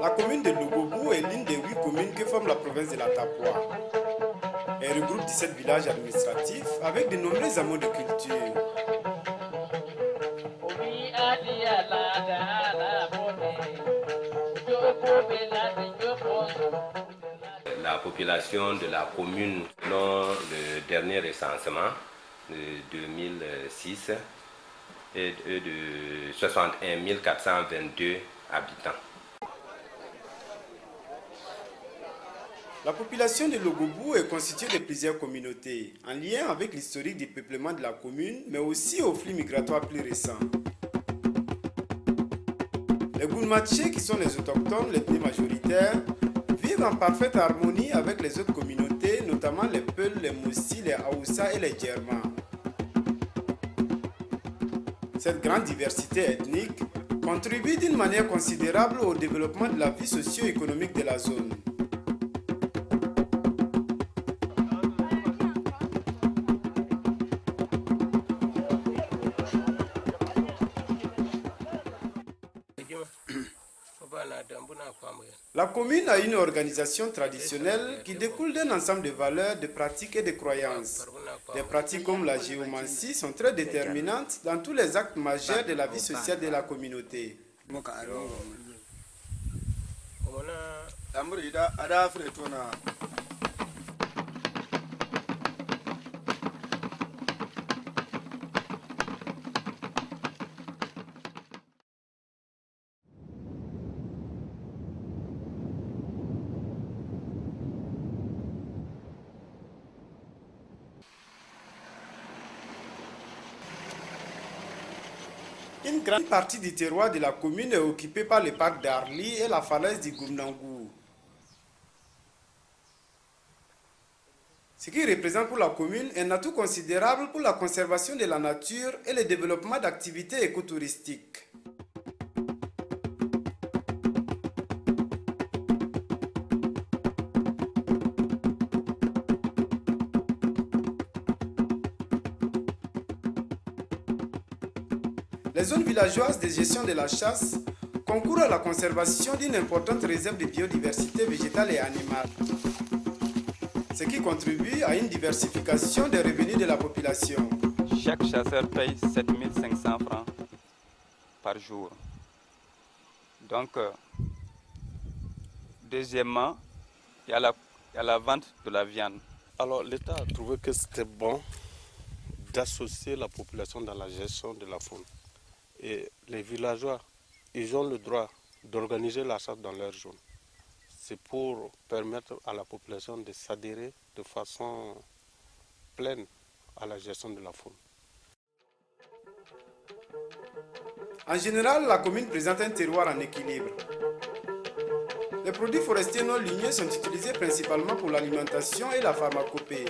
La commune de Logobou est l'une des 8 communes qui forment la province de la Tapua. Elle regroupe 17 villages administratifs avec de nombreux hameaux de culture. La population de la commune, selon le dernier recensement de 2006, est de 61 422 habitants. La population de Logobou est constituée de plusieurs communautés, en lien avec l'historique du peuplement de la commune, mais aussi aux flux migratoires plus récents. Les Goulmatchés, qui sont les autochtones, les plus majoritaires, vivent en parfaite harmonie avec les autres communautés, notamment les Peuls, les Moussi, les Haoussa et les Djerma. Cette grande diversité ethnique contribue d'une manière considérable au développement de la vie socio-économique de la zone. La commune a une organisation traditionnelle qui découle d'un ensemble de valeurs, de pratiques et de croyances. Des pratiques comme la géomancie sont très déterminantes dans tous les actes majeurs de la vie sociale de la communauté. Une grande partie du terroir de la commune est occupée par le parc d'Arli et la falaise du Goumnangou. Ce qui représente pour la commune un atout considérable pour la conservation de la nature et le développement d'activités écotouristiques. Les zones villageoises de gestion de la chasse concourent à la conservation d'une importante réserve de biodiversité végétale et animale, ce qui contribue à une diversification des revenus de la population. Chaque chasseur paye 7 500 francs par jour. Donc, deuxièmement, il y a la vente de la viande. Alors, l'État a trouvé que c'était bon d'associer la population dans la gestion de la faune. Et les villageois, ils ont le droit d'organiser la chasse dans leur zone. C'est pour permettre à la population de s'adhérer de façon pleine à la gestion de la faune. En général, la commune présente un terroir en équilibre. Les produits forestiers non ligneux sont utilisés principalement pour l'alimentation et la pharmacopée.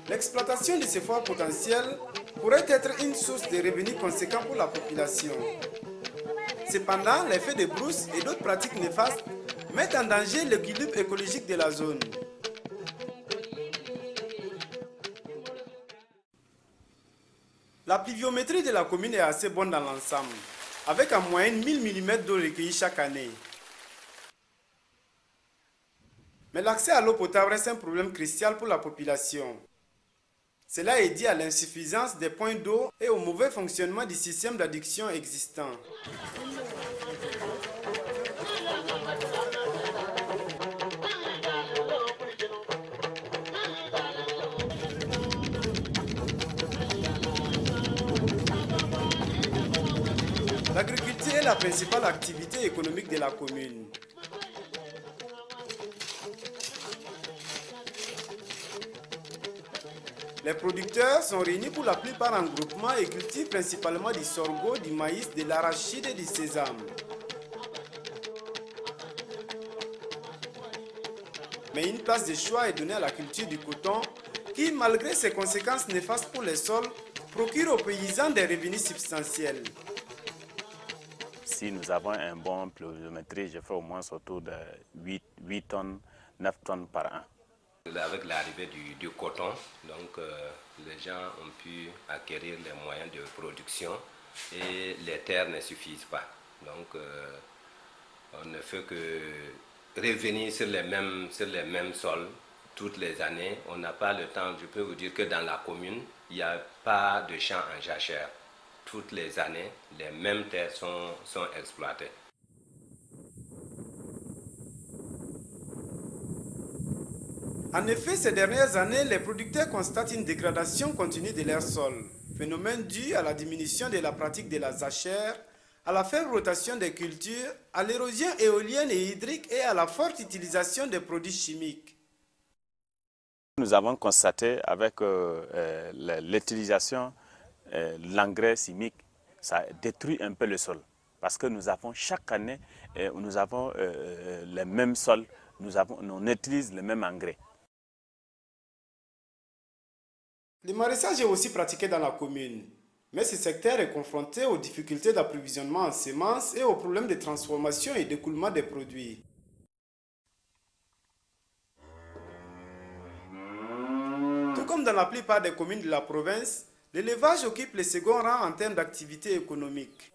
L'exploitation de ces forts potentiels pourrait être une source de revenus conséquents pour la population. Cependant, les feux de brousse et d'autres pratiques néfastes mettent en danger l'équilibre écologique de la zone. La pluviométrie de la commune est assez bonne dans l'ensemble, avec en moyenne 1000 mm d'eau recueillie chaque année. Mais l'accès à l'eau potable reste un problème crucial pour la population. Cela est dû à l'insuffisance des points d'eau et au mauvais fonctionnement du système d'adduction existant. L'agriculture est la principale activité économique de la commune. Les producteurs sont réunis pour la plupart en groupement et cultivent principalement du sorgho, du maïs, de l'arachide et du sésame. Mais une place de choix est donnée à la culture du coton qui, malgré ses conséquences néfastes pour les sols, procure aux paysans des revenus substantiels. Si nous avons un bon pluviométrie, je fais au moins autour de 8 tonnes, 9 tonnes par an. Avec l'arrivée du coton, donc, les gens ont pu acquérir les moyens de production et les terres ne suffisent pas. Donc on ne fait que revenir sur les mêmes sols toutes les années. On n'a pas le temps. Je peux vous dire que dans la commune, il n'y a pas de champs en jachère. Toutes les années, les mêmes terres sont exploitées. En effet, ces dernières années, les producteurs constatent une dégradation continue de leur sol, phénomène dû à la diminution de la pratique de la jachère, à la faible rotation des cultures, à l'érosion éolienne et hydrique et à la forte utilisation des produits chimiques. Nous avons constaté avec l'utilisation de l'engrais chimique, ça détruit un peu le sol. Parce que nous avons chaque année, nous avons les mêmes sols, on utilise les mêmes engrais. Le maraîchage est aussi pratiqué dans la commune, mais ce secteur est confronté aux difficultés d'approvisionnement en semences et aux problèmes de transformation et d'écoulement des produits. Tout comme dans la plupart des communes de la province, l'élevage occupe le second rang en termes d'activité économique.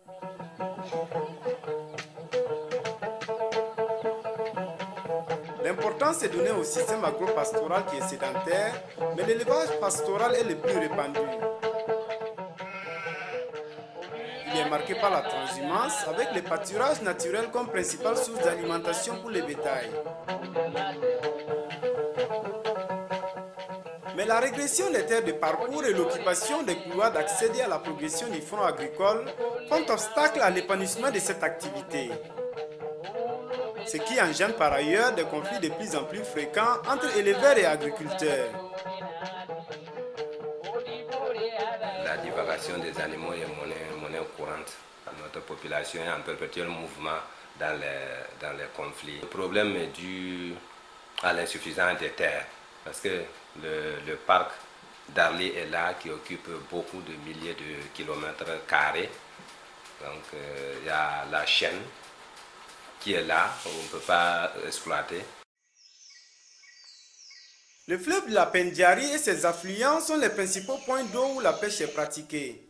L'importance est donnée au système agro-pastoral qui est sédentaire, mais l'élevage pastoral est le plus répandu. Il est marqué par la transhumance avec le pâturage naturel comme principale source d'alimentation pour les bétails. Mais la régression des terres de parcours et l'occupation des couloirs d'accéder à la progression du front agricole font obstacle à l'épanouissement de cette activité. Ce qui engendre par ailleurs des conflits de plus en plus fréquents entre éleveurs et agriculteurs. La divagation des animaux est monnaie courante. Notre population est en perpétuel mouvement dans les conflits. Le problème est dû à l'insuffisance des terres, parce que le parc d'Arly est là, qui occupe beaucoup de milliers de kilomètres carrés. Donc il y a la chaîne qui est là, on ne peut pas exploiter. Le fleuve de la Pendjari et ses affluents sont les principaux points d'eau où la pêche est pratiquée.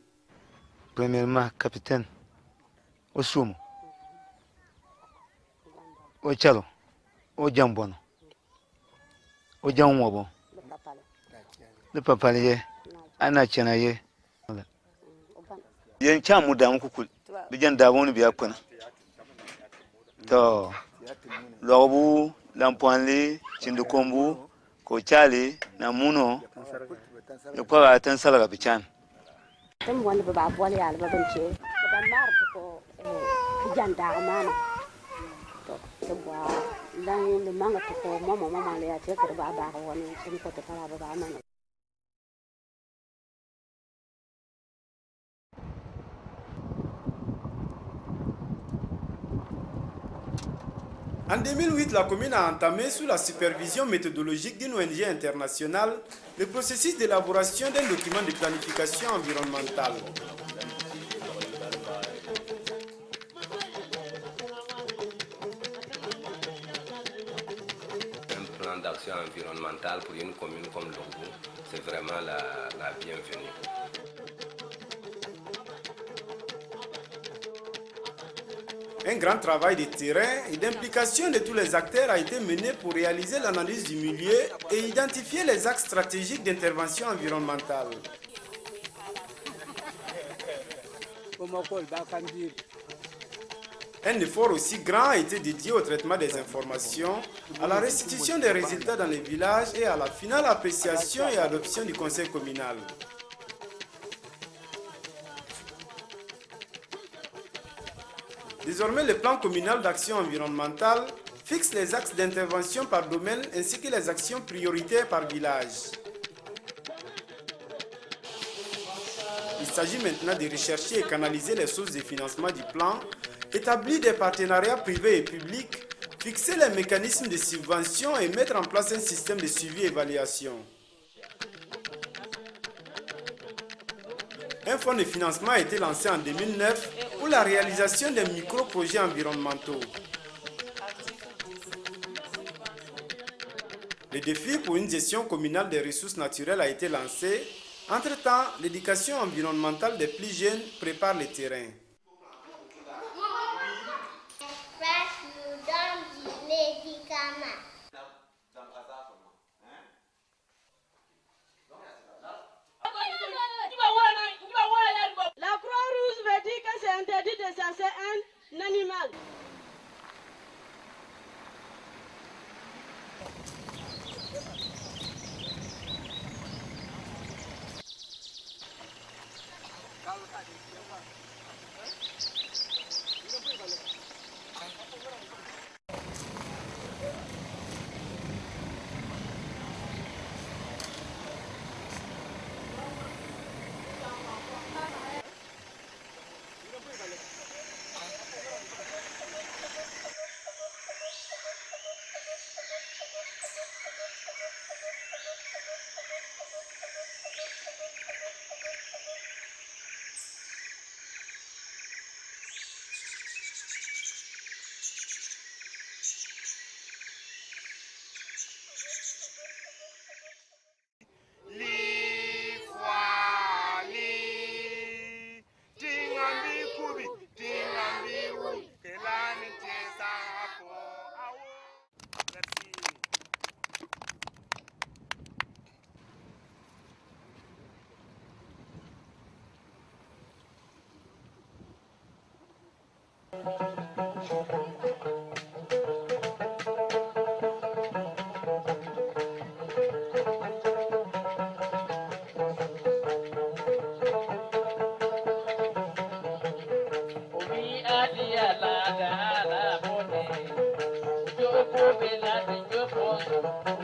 Premièrement, capitaine, au Soum, au Tchalo, au Djambono, au Djamwabo, le Papalier, Anachanaye. Il y a un chamou d'un coucou, bien d'avant le Biakona. To lobu lampanli chindukombu ko chali na muno e ko atan sala bichan tem woni baba bol yalla ba banci ba mar ko janda mana to bo dan le manga to mama le ya te ko baba woni sun ko to kala baba mana. En 2008, la commune a entamé, sous la supervision méthodologique d'une ONG internationale, le processus d'élaboration d'un document de planification environnementale. Un plan d'action environnementale pour une commune comme Longou, c'est vraiment la bienvenue. Un grand travail de terrain et d'implication de tous les acteurs a été mené pour réaliser l'analyse du milieu et identifier les axes stratégiques d'intervention environnementale. Un effort aussi grand a été dédié au traitement des informations, à la restitution des résultats dans les villages et à la finale appréciation et adoption du conseil communal. Désormais, le plan communal d'action environnementale fixe les axes d'intervention par domaine ainsi que les actions prioritaires par village. Il s'agit maintenant de rechercher et canaliser les sources de financement du plan, établir des partenariats privés et publics, fixer les mécanismes de subvention et mettre en place un système de suivi et évaluation. Un fonds de financement a été lancé en 2009 pour la réalisation des micro-projets environnementaux. Le défi pour une gestion communale des ressources naturelles a été lancé. Entre-temps, l'éducation environnementale des plus jeunes prépare le terrain. La Croix-Rouge veut dire que c'est interdit de chasser un animal. Yo